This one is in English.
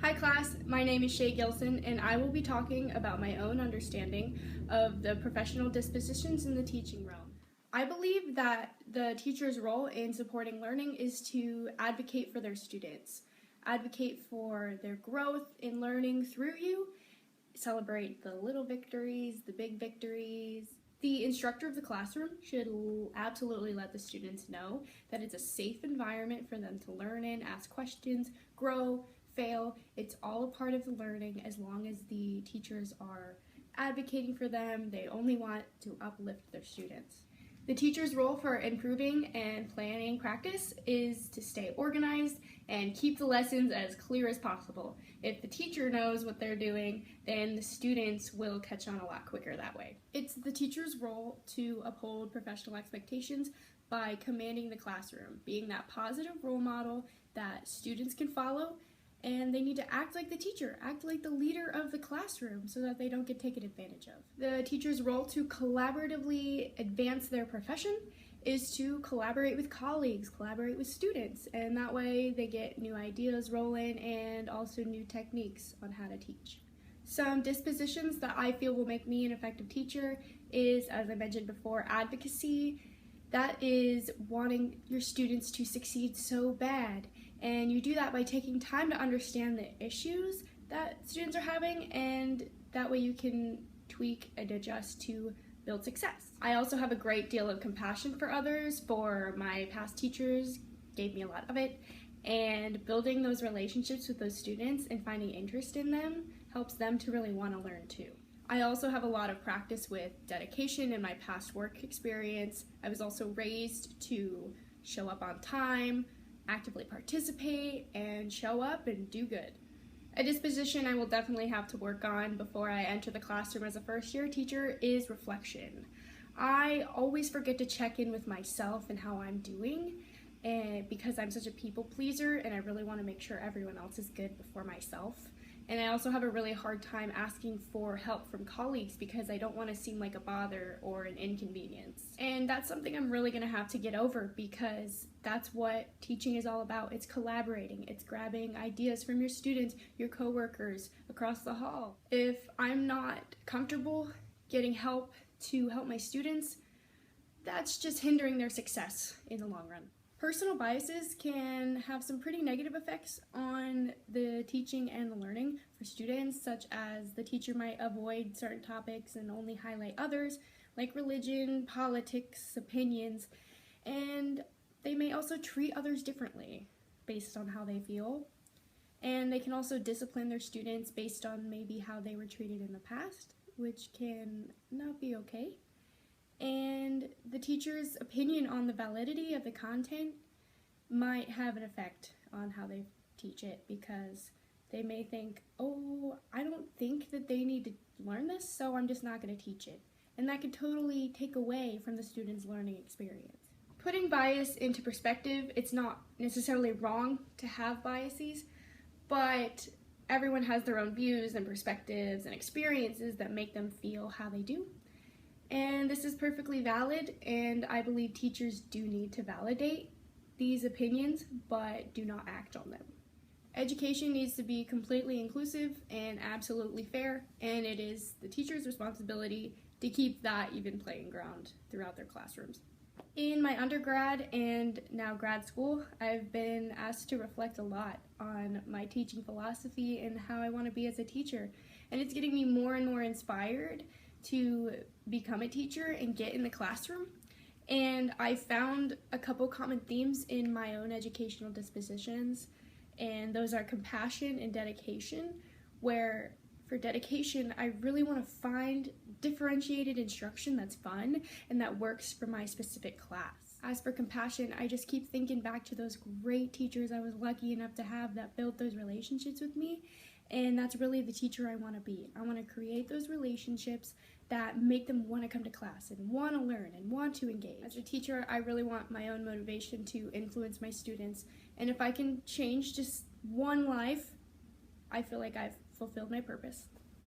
Hi class, my name is Shay Gilson and I will be talking about my own understanding of the professional dispositions in the teaching realm. I believe that the teacher's role in supporting learning is to advocate for their students, advocate for their growth in learning through you, celebrate the little victories, the big victories. The instructor of the classroom should absolutely let the students know that it's a safe environment for them to learn in, ask questions, grow, fail. It's all a part of the learning as long as the teachers are advocating for them. They only want to uplift their students. The teacher's role for improving and planning practice is to stay organized and keep the lessons as clear as possible. If the teacher knows what they're doing, then the students will catch on a lot quicker that way. It's the teacher's role to uphold professional expectations by commanding the classroom, being that positive role model that students can follow, and they need to act like the teacher, act like the leader of the classroom so that they don't get taken advantage of. The teacher's role to collaboratively advance their profession is to collaborate with colleagues, collaborate with students, and that way they get new ideas rolling and also new techniques on how to teach. Some dispositions that I feel will make me an effective teacher is, as I mentioned before, advocacy. That is wanting your students to succeed so bad. And you do that by taking time to understand the issues that students are having, and that way you can tweak and adjust to build success. I also have a great deal of compassion for others. For my past teachers gave me a lot of it, and building those relationships with those students and finding interest in them helps them to really want to learn too. I also have a lot of practice with dedication in my past work experience. I was also raised to show up on time, actively participate, and show up and do good. A disposition I will definitely have to work on before I enter the classroom as a first-year teacher is reflection. I always forget to check in with myself and how I'm doing, and because I'm such a people pleaser and I really want to make sure everyone else is good before myself. And I also have a really hard time asking for help from colleagues because I don't want to seem like a bother or an inconvenience. And that's something I'm really going to have to get over, because that's what teaching is all about. It's collaborating. It's grabbing ideas from your students, your coworkers across the hall. If I'm not comfortable getting help to help my students, that's just hindering their success in the long run. Personal biases can have some pretty negative effects on the teaching and the learning for students, such as the teacher might avoid certain topics and only highlight others, like religion, politics, opinions, and they may also treat others differently based on how they feel. And they can also discipline their students based on maybe how they were treated in the past, which can not be okay. And the teacher's opinion on the validity of the content might have an effect on how they teach it, because they may think, oh, I don't think that they need to learn this, so I'm just not going to teach it. And that could totally take away from the student's learning experience. Putting bias into perspective, it's not necessarily wrong to have biases, but everyone has their own views and perspectives and experiences that make them feel how they do. And this is perfectly valid, and I believe teachers do need to validate these opinions, but do not act on them. Education needs to be completely inclusive and absolutely fair, and it is the teacher's responsibility to keep that even playing ground throughout their classrooms. In my undergrad and now grad school, I've been asked to reflect a lot on my teaching philosophy and how I want to be as a teacher, and it's getting me more and more inspired to become a teacher and get in the classroom. And I found a couple common themes in my own educational dispositions, and those are compassion and dedication, where for dedication I really want to find differentiated instruction that's fun and that works for my specific class. As for compassion, I just keep thinking back to those great teachers I was lucky enough to have that built those relationships with me. And that's really the teacher I want to be. I want to create those relationships that make them want to come to class and want to learn and want to engage. As a teacher, I really want my own motivation to influence my students. And if I can change just one life, I feel like I've fulfilled my purpose.